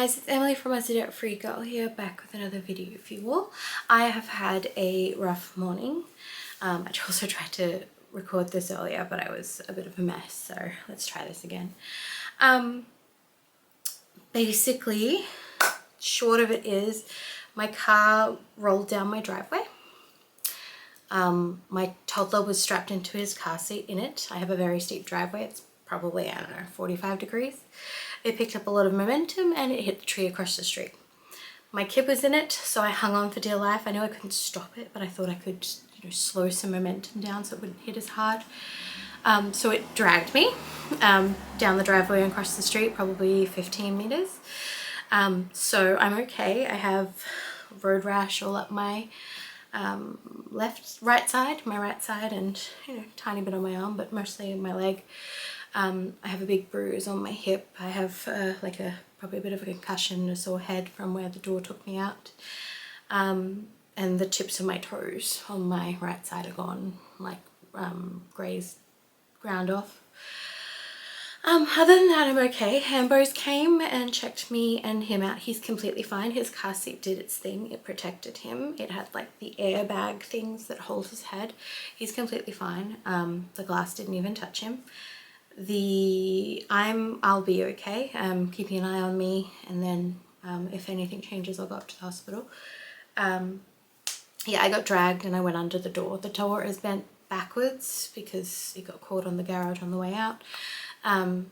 guys, it's Emily from Australian Frugal here, back with another video for you all. I have had a rough morning. I also tried to record this earlier, but I was a bit of a mess, so let's try this again. Basically, short of it is, my car rolled down my driveway. My toddler was strapped into his car seat in it. I have a very steep driveway. It's probably, I don't know, 45 degrees. It picked up a lot of momentum and it hit the tree across the street. My kid was in it, so I hung on for dear life. I knew I couldn't stop it, but I thought I could, slow some momentum down so it wouldn't hit as hard. So it dragged me down the driveway and across the street, probably 15 meters. So I'm okay. I have road rash all up my right side, and tiny bit on my arm, but mostly in my leg. I have a big bruise on my hip. I have probably a bit of a concussion, a sore head from where the door took me out. And the tips of my toes on my right side are gone, grazed, ground off. Other than that, I'm okay. Hambos came and checked me and him out. He's completely fine. His car seat did its thing. It protected him. It had the airbag things that hold his head. He's completely fine. The glass didn't even touch him. I'll be okay. Keeping an eye on me, and then if anything changes, I'll go up to the hospital. Yeah, I got dragged and I went under the door. The door is bent backwards because it got caught on the garage on the way out. And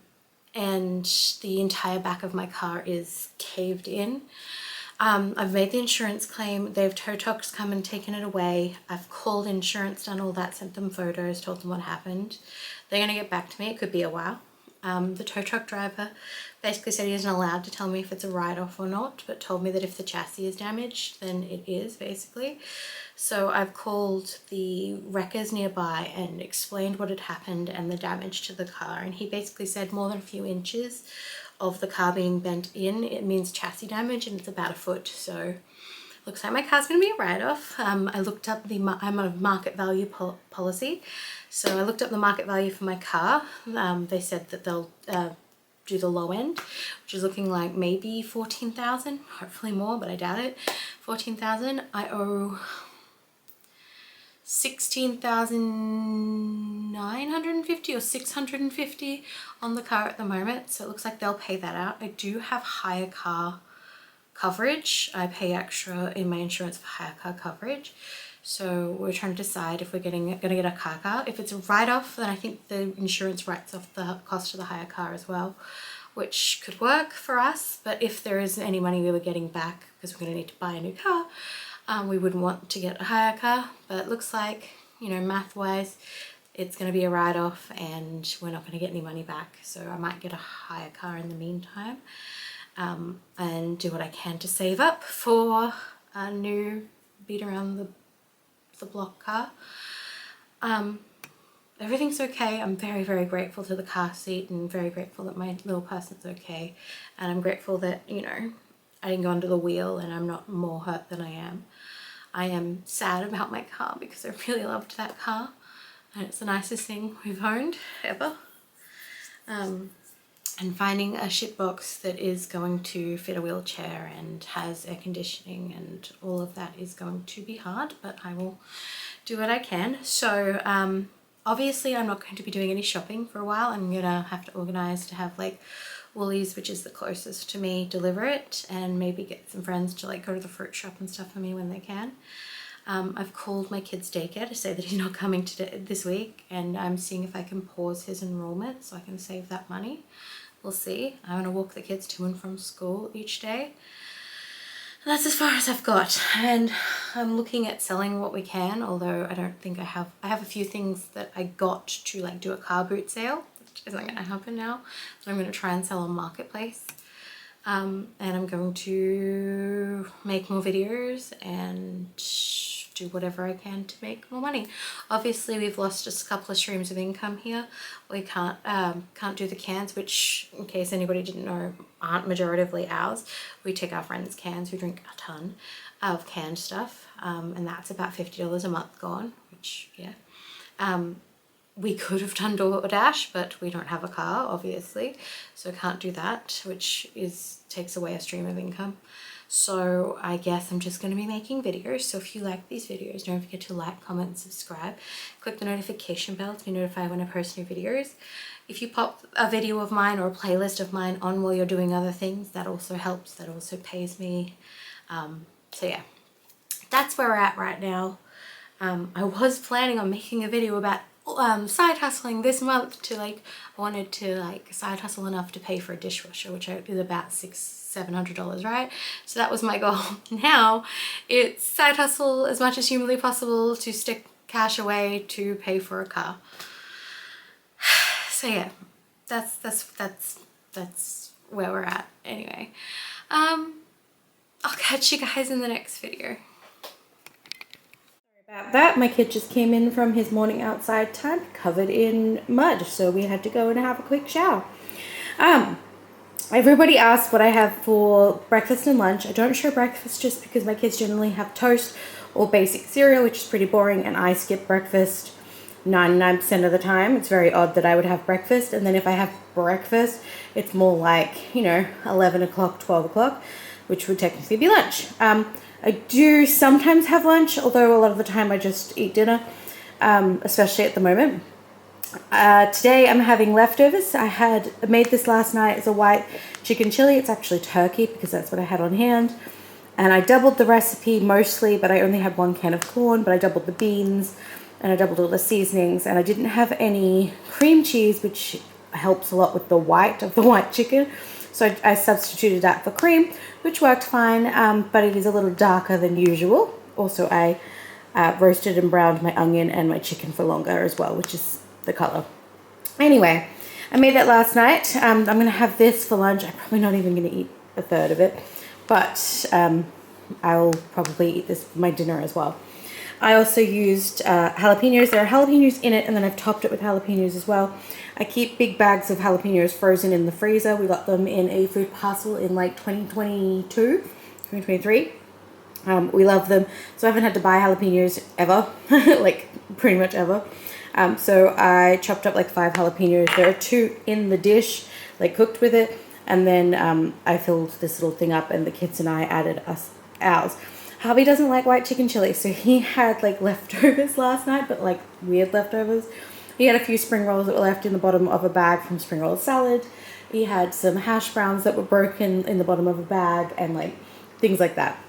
the entire back of my car is caved in. I've made the insurance claim. They've tow trucks come and taken it away. I've called insurance, done all that, sent them photos, told them what happened. They're going to get back to me. It could be a while. The tow truck driver basically said he isn't allowed to tell me if it's a write-off or not, but told me that if the chassis is damaged, then it is, basically. So I've called the wreckers nearby and explained what had happened and the damage to the car, and he basically said more than a few inches of the car being bent in, it means chassis damage, and it's about a foot. So looks like my car's going to be a write-off. I looked up I'm on a market value policy, so I looked up the market value for my car. They said that they'll do the low end, which is looking like maybe 14,000, hopefully more, but I doubt it. 14,000. I owe 16,950 or 650 on the car at the moment, so it looks like they'll pay that out. I do have hire car coverage. I pay extra in my insurance for hire car coverage, so we're trying to decide if we're gonna get a car. If it's a write-off, then I think the insurance writes off the cost of the hire car as well, which could work for us. But if there isn't any money we were getting back because we're going to need to buy a new car, we wouldn't want to get a hire car. But it looks like, math wise, it's going to be a write-off and we're not going to get any money back, so I might get a hire car in the meantime, and do what I can to save up for a new beat around the block car. Everything's okay. I'm very, very grateful to the car seat and very grateful that my little person's okay, and I'm grateful that I didn't go under the wheel and I'm not more hurt than I am. I am sad about my car because I really loved that car and it's the nicest thing we've owned ever. And finding a shitbox that is going to fit a wheelchair and has air conditioning and all of that is going to be hard, but I will do what I can. So obviously I'm not going to be doing any shopping for a while. I'm gonna have to organize to have Woolies, which is the closest to me, deliver it, and maybe get some friends to go to the fruit shop and stuff for me when they can. I've called my kid's daycare to say that he's not coming this week, and I'm seeing if I can pause his enrollment so I can save that money. We'll see. I'm going to walk the kids to and from school each day. And that's as far as I've got, and I'm looking at selling what we can, although I don't think I have a few things that I got to do a car boot sale, which isn't going to happen now, so I'm going to try and sell on Marketplace. And I'm going to make more videos and do whatever I can to make more money. Obviously we've lost just a couple of streams of income here. We can't do the cans, which, in case anybody didn't know, aren't majoritively ours. We take our friends' cans. We drink a ton of canned stuff, and that's about $50 a month gone, which, yeah. we could have done DoorDash, but we don't have a car, obviously, so can't do that, which takes away a stream of income. So I guess I'm just going to be making videos. So if you like these videos, don't forget to like, comment, and subscribe. Click the notification bell to be notified when I post new videos. If you pop a video of mine or a playlist of mine on while you're doing other things, that also helps. That also pays me. So yeah, that's where we're at right now. I was planning on making a video about side hustling this month to I wanted to side hustle enough to pay for a dishwasher, which is about $600-700, right? So that was my goal. Now it's side hustle as much as humanly possible to stick cash away to pay for a car. So yeah, that's where we're at anyway. I'll catch you guys in the next video. About that, my kid just came in from his morning outside time covered in mud, so we had to go and have a quick shower. Everybody asks what I have for breakfast and lunch. I don't show breakfast just because my kids generally have toast or basic cereal, which is pretty boring, and I skip breakfast 99% of the time. It's very odd that I would have breakfast, and then if I have breakfast, it's more like, 11 o'clock, 12 o'clock, which would technically be lunch. I do sometimes have lunch, although a lot of the time I just eat dinner, especially at the moment. Today I'm having leftovers. I had made this last night as a white chicken chili. It's actually turkey because that's what I had on hand. And I doubled the recipe mostly, but I only had 1 can of corn, but I doubled the beans and I doubled all the seasonings, and I didn't have any cream cheese, which helps a lot with the white of the white chicken. So I substituted that for cream, which worked fine, but it is a little darker than usual. Also, I roasted and browned my onion and my chicken for longer as well, which is the color. Anyway, I made that last night. I'm going to have this for lunch. I'm probably not even going to eat a third of it, but I'll probably eat this for my dinner as well. I also used jalapenos. There are jalapenos in it, and then I've topped it with jalapenos as well. I keep big bags of jalapenos frozen in the freezer. We got them in a food parcel in 2022, 2023. We love them. So I haven't had to buy jalapenos ever, pretty much ever. So I chopped up 5 jalapenos. There are 2 in the dish, cooked with it. And then I filled this little thing up, and the kids and I added ours. Hubby doesn't like white chicken chili, so he had leftovers last night, but weird leftovers. He had a few spring rolls that were left in the bottom of a bag from spring roll salad. He had some hash browns that were broken in the bottom of a bag, and things like that.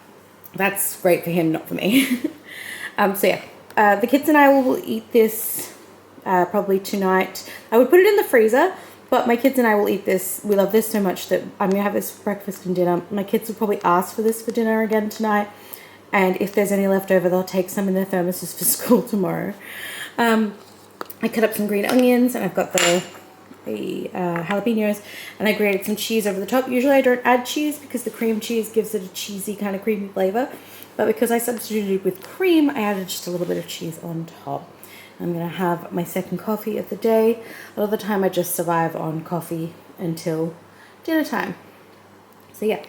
That's great for him, not for me. So yeah, the kids and I will eat this probably tonight. I would put it in the freezer, but my kids and I will eat this. We love this so much that I'm going to have this for breakfast and dinner. My kids will probably ask for this for dinner again tonight. And if there's any left over, they'll take some in their thermoses for school tomorrow. I cut up some green onions, and I've got the jalapenos, and I grated some cheese over the top. Usually I don't add cheese because the cream cheese gives it a cheesy kind of creamy flavor. But because I substituted with cream, I added just a little bit of cheese on top. I'm going to have my second coffee of the day. A lot of the time I just survive on coffee until dinner time. So yeah.